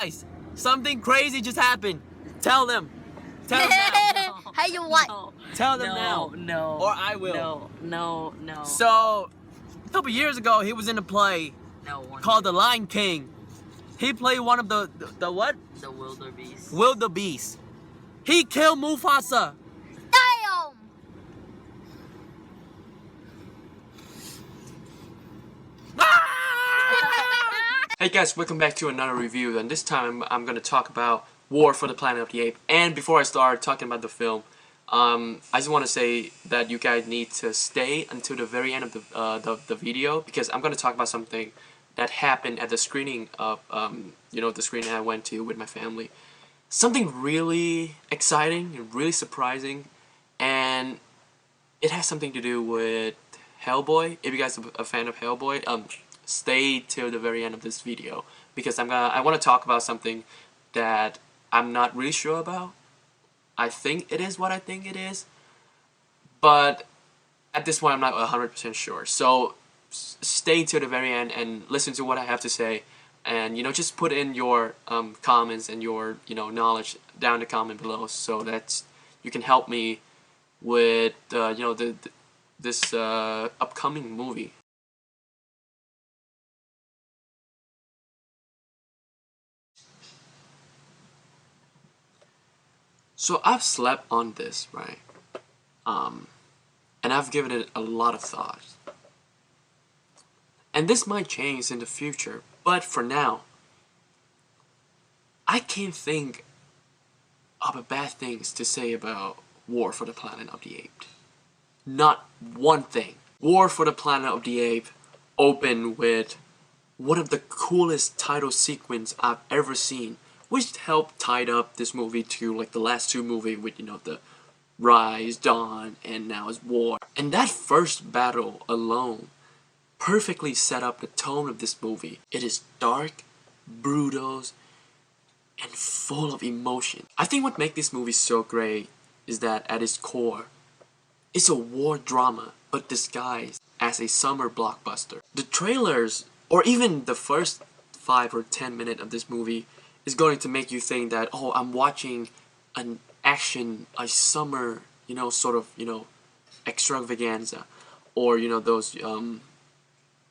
Guys, something crazy just happened. Tell them. Tell them now. Hey, you what? Tell them now. No. Or I will. No. So, a couple years ago, he was in a play called The Lion King. He played one of the what? The wildebeest. Wildebeest. He killed Mufasa. Damn! Hey guys, welcome back to another review, and this time I'm going to talk about War for the Planet of the Apes. And before I start talking about the film, I just want to say that you guys need to stay until the very end of the video, because I'm going to talk about something that happened at the screening of the screening I went to with my family. Something really exciting and really surprising, and it has something to do with Hellboy. If you guys are a fan of Hellboy, stay till the very end of this video, because I want to talk about something that I'm not really sure about. I think it is what I think it is, but at this point I'm not 100% sure. So stay till the very end and listen to what I have to say, and just put in your comments and your knowledge down in the comment below, so that you can help me with this upcoming movie. So I've slept on this, right? And I've given it a lot of thought. And this might change in the future, but for now, I can't think of bad things to say about War for the Planet of the Apes. Not one thing. War for the Planet of the Apes opened with one of the coolest title sequence I've ever seen, which helped tie up this movie to like the last two movies with the Rise, Dawn, and now it's War. And that first battle alone perfectly set up the tone of this movie. It is dark, brutal, and full of emotion. I think what makes this movie so great is that at its core, it's a war drama, but disguised as a summer blockbuster. The trailers, or even the first 5 or 10 minutes of this movie, is going to make you think that, oh, I'm watching an action, a summer, extravaganza, or those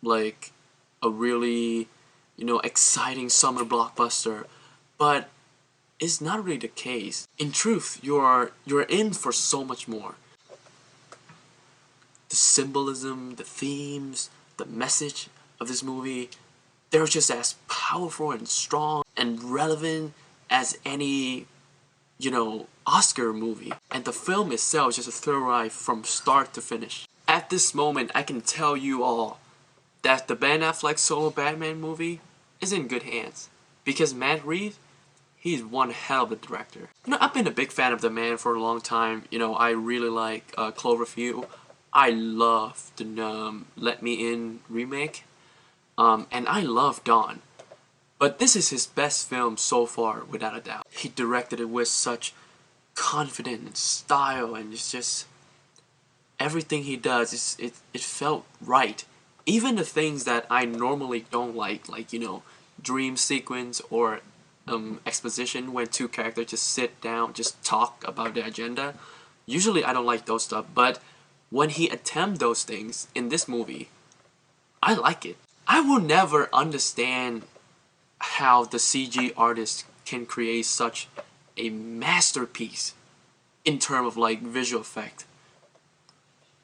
like a really exciting summer blockbuster. But it's not really the case. In truth, you're in for so much more. The symbolism, the themes, the message of this movie, they're just as powerful and strong and relevant as any Oscar movie. And the film itself is just a thrill ride from start to finish. At this moment, I can tell you all that the Ben Affleck solo Batman movie is in good hands, because Matt Reeves, he's one hell of a director. I've been a big fan of the man for a long time. I really like Cloverfield. I love the Let Me In remake. And I love Dawn. But this is his best film so far, without a doubt. He directed it with such confidence and style, and it's just everything he does, it felt right. Even the things that I normally don't like dream sequence or exposition when two characters just sit down, just talk about the agenda. Usually I don't like those stuff, but when he attempts those things in this movie, I like it. I will never understand how the CG artist can create such a masterpiece in terms of visual effect.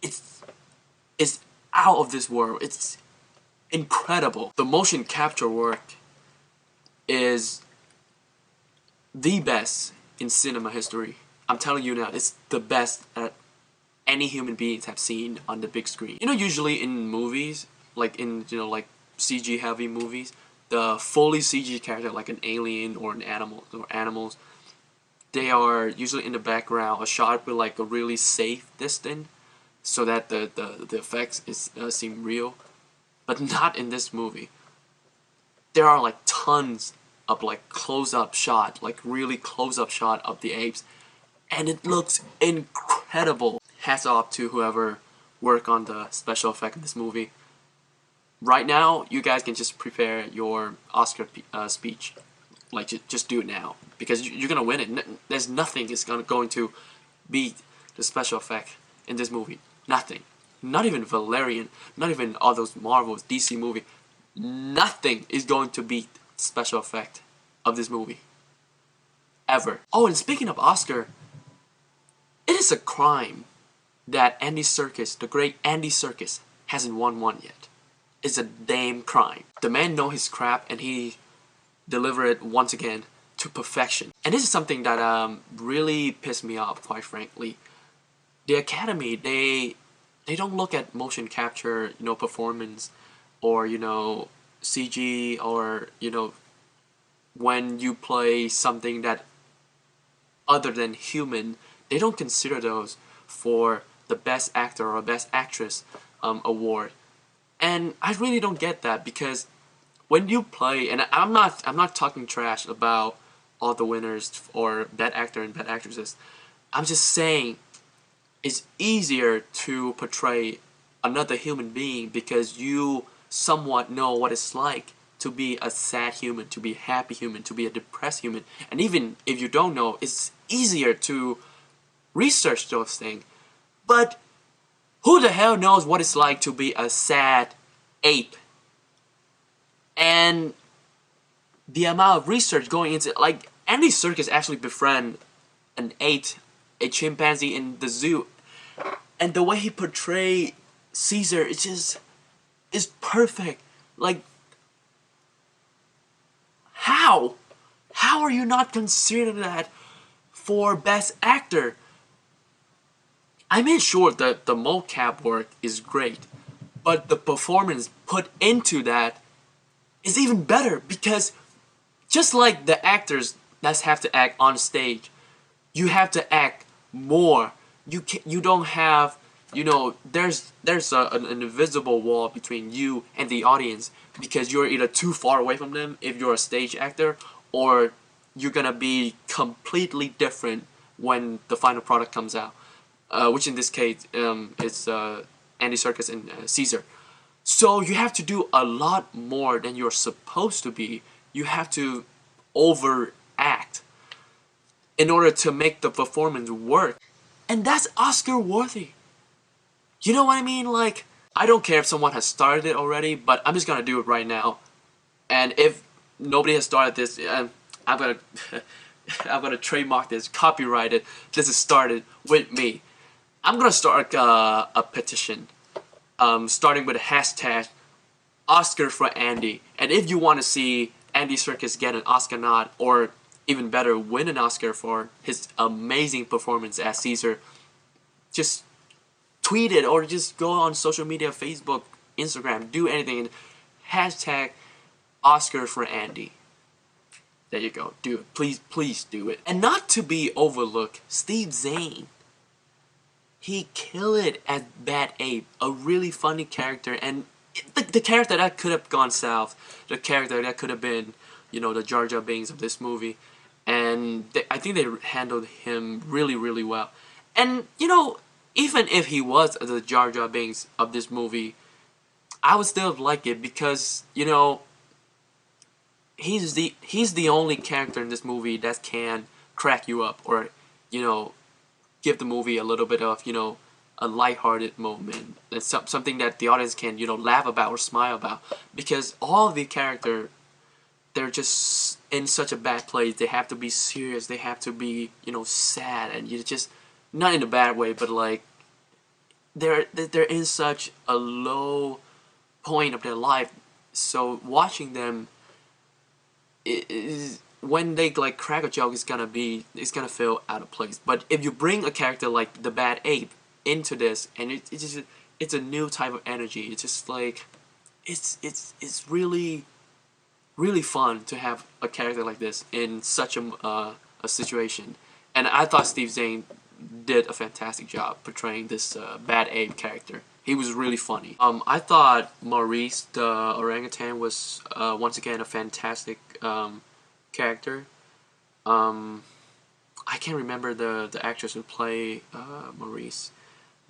It's out of this world. It's incredible. The motion capture work is the best in cinema history. I'm telling you now, it's the best that any human beings have seen on the big screen. Usually in movies, like CG heavy movies, the fully CG character, like an alien or an animal or animals, they are usually in the background, a shot with a really safe distance, so that the effects seem real. But not in this movie. There are tons of close-up shot, really close-up shot of the apes, and it looks incredible. Hats off to whoever worked on the special effect in this movie. Right now, you guys can just prepare your Oscar speech. Like, just do it now, because you're gonna win it. There's nothing is going to beat the special effect in this movie. Nothing. Not even Valerian. Not even all those Marvels, DC movie. Nothing is going to beat the special effect of this movie. Ever. Oh, and speaking of Oscar, it is a crime that Andy Serkis, the great Andy Serkis, hasn't won one yet. It's a damn crime. The man knows his crap, and he delivered it once again to perfection. And this is something that really pissed me off, quite frankly. The Academy, they don't look at motion capture, performance, or CG, or when you play something that other than human. They don't consider those for the best actor or best actress award. And I really don't get that, because when you play, and I'm not talking trash about all the winners or bad actor and bad actresses. I'm just saying it's easier to portray another human being because you somewhat know what it's like to be a sad human, to be a happy human, to be a depressed human. And even if you don't know, it's easier to research those things. But who the hell knows what it's like to be a sad ape? And the amount of research going into, like, Andy Serkis actually befriended an ape, a chimpanzee in the zoo, and the way he portrayed Caesar, is perfect. Like, how are you not considering that for best actor? I mean, sure, the mocap work is great, but the performance put into that is even better, because just like the actors that have to act on stage, you have to act more. You don't have, there's an invisible wall between you and the audience, because you're either too far away from them if you're a stage actor, or you're gonna be completely different when the final product comes out. Which in this case, it's Andy Serkis and Caesar. So you have to do a lot more than you're supposed to be. You have to overact in order to make the performance work. And that's Oscar worthy. You know what I mean? Like, I don't care if someone has started it already, but I'm just gonna do it right now. And if nobody has started this, I'm gonna I'm gonna trademark this, copyright it. This is started with me. I'm gonna start a petition, starting with a hashtag Oscar for Andy. And if you want to see Andy Serkis get an Oscar nod, or even better, win an Oscar for his amazing performance as Caesar, just tweet it, or just go on social media, Facebook, Instagram, do anything. Hashtag Oscar for Andy. There you go. Do it. Please do it. And not to be overlooked, Steve Zahn. He killed it as Bad Ape. A really funny character. And the character that could have gone south. The character that could have been, the Jar Jar Binks of this movie. And I think they handled him really, really well. And, even if he was the Jar Jar Binks of this movie, I would still like it, because, he's the only character in this movie that can crack you up, or give the movie a little bit of a lighthearted moment. It's something that the audience can laugh about or smile about, because all the characters, they're just in such a bad place. They have to be serious. They have to be sad, and you just, not in a bad way, but like they're in such a low point of their life. So watching them, when they like crack a joke, it's gonna feel out of place. But if you bring a character like the Bad Ape into this, and it's a new type of energy. It's just like it's really, really fun to have a character like this in such a situation. And I thought Steve Zahn did a fantastic job portraying this Bad Ape character. He was really funny. I thought Maurice, the orangutan, was once again a fantastic character. I can't remember the actress who played Maurice,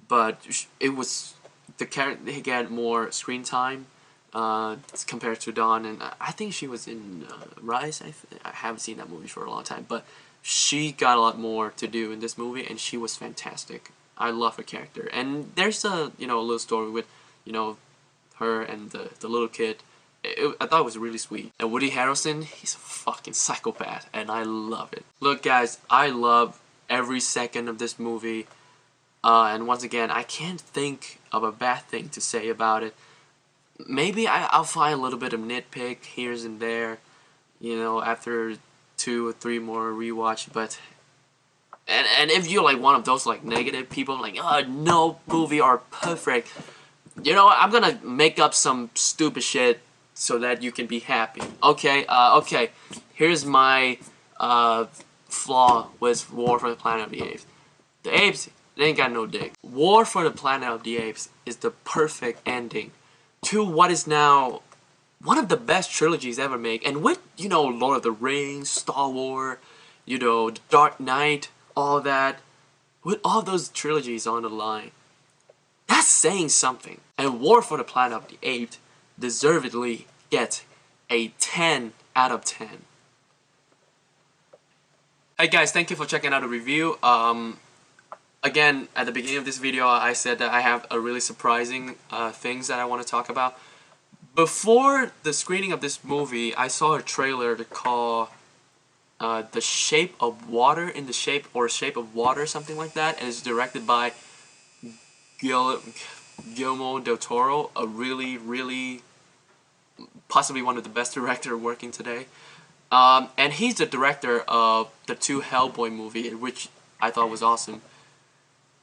but it was the character. He got more screen time compared to Dawn, and I think she was in Rise. I haven't seen that movie for a long time, but she got a lot more to do in this movie, and she was fantastic. I love her character, and there's a a little story with her and the little kid. I thought it was really sweet. And Woody Harrelson, he's a fucking psychopath, and I love it. Look, guys, I love every second of this movie, and once again, I can't think of a bad thing to say about it. Maybe I'll find a little bit of nitpick here and there, after 2 or 3 more rewatch, but and if you're like one of those like negative people like, oh, no movie are perfect, I'm gonna make up some stupid shit so that you can be happy. Okay, here's my flaw with War for the Planet of the Apes. The apes, they ain't got no dick. War for the Planet of the Apes is the perfect ending to what is now one of the best trilogies ever made. And with, Lord of the Rings, Star Wars, The Dark Knight, all that, with all those trilogies on the line, that's saying something. And War for the Planet of the Apes deservedly gets a 10 out of 10. Hey guys, thank you for checking out the review. Again, at the beginning of this video, I said that I have a really surprising things that I want to talk about. Before the screening of this movie, I saw a trailer to call The Shape of Water, in the Shape or Shape of Water, something like that, and it's directed by Guillermo del Toro, a really possibly one of the best directors working today. And he's the director of the 2 Hellboy movie, which I thought was awesome.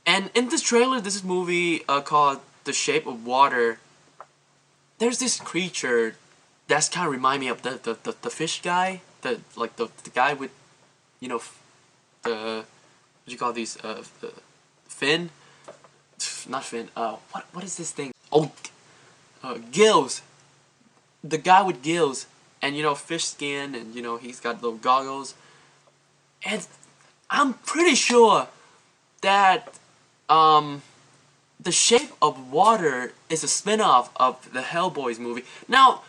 And in this trailer, this movie called The Shape of Water, there's this creature that's kind of remind me of the fish guy, the guy with, the what do you call these, the fin, not fin, what is this thing? Oh, gills. The guy with gills, and fish skin, and he's got little goggles, and I'm pretty sure that The Shape of Water is a spin-off of the Hellboy's movie. Now,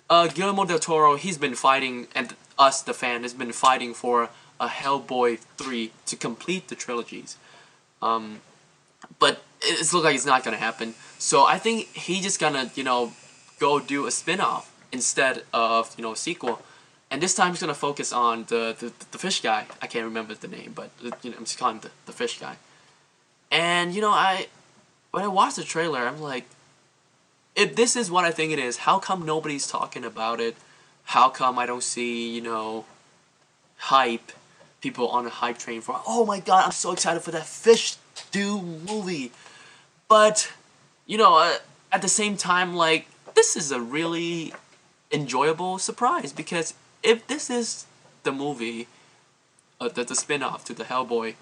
Guillermo del Toro, he's been fighting, and us, the fan, has been fighting for a Hellboy 3 to complete the trilogies. But it's look like it's not gonna happen. So I think he's just gonna, go do a spin-off instead of, a sequel. And this time he's gonna focus on the fish guy. I can't remember the name, but I'm just calling him the fish guy. And when I watched the trailer, I'm like, if this is what I think it is, how come nobody's talking about it? How come I don't see, hype, people on a hype train for, oh my god, I'm so excited for that Fish Stew movie. But, at the same time, like, this is a really enjoyable surprise, because if this is the movie, the spin-off to the Hellboy,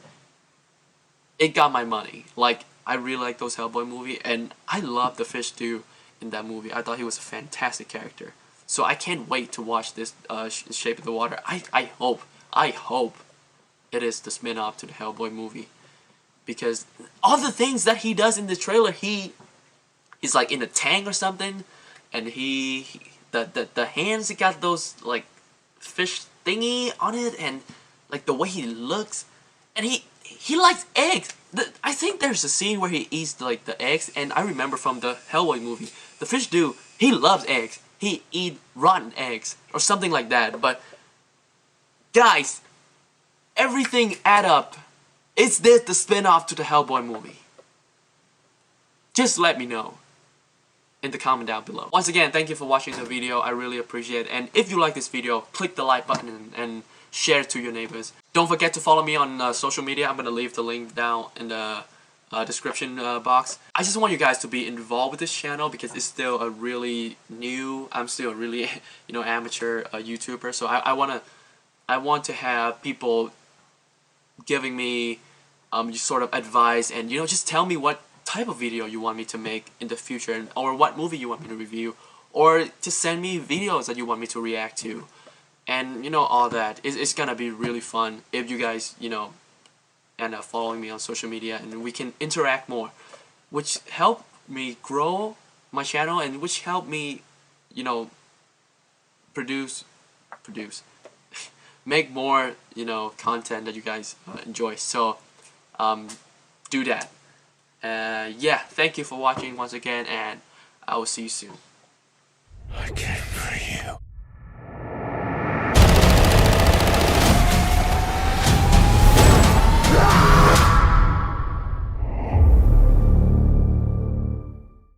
it got my money. Like, I really like those Hellboy movie, and I love the Fish Stew in that movie. I thought he was a fantastic character. So I can't wait to watch this Shape of the Water. I hope it is the spin-off to the Hellboy movie, because all the things that he does in the trailer, he's like in a tank or something, and the hands, he got those like fish thingy on it, and like the way he looks, and he likes eggs. I think there's a scene where he eats like the eggs, and I remember from the Hellboy movie, the fish dude, he loves eggs. He eat rotten eggs or something like that. But guys, everything add up. Is this the spin-off to the Hellboy movie? Just let me know in the comment down below. Once again, thank you for watching the video. I really appreciate it. And if you like this video, click the like button and share it to your neighbors. Don't forget to follow me on social media. I'm going to leave the link down in the description box. I just want you guys to be involved with this channel, because it's still a really new, I'm still a really amateur YouTuber. So I want to have people giving me sort of advice, and just tell me what type of video you want me to make in the future, or what movie you want me to review, or just send me videos that you want me to react to, and all that. It's gonna be really fun if you guys end up following me on social media, and we can interact more, which help me grow my channel, and which helped me, you know, produce make more, you know, content that you guys enjoy. So do that. Yeah, thank you for watching once again, and I will see you soon.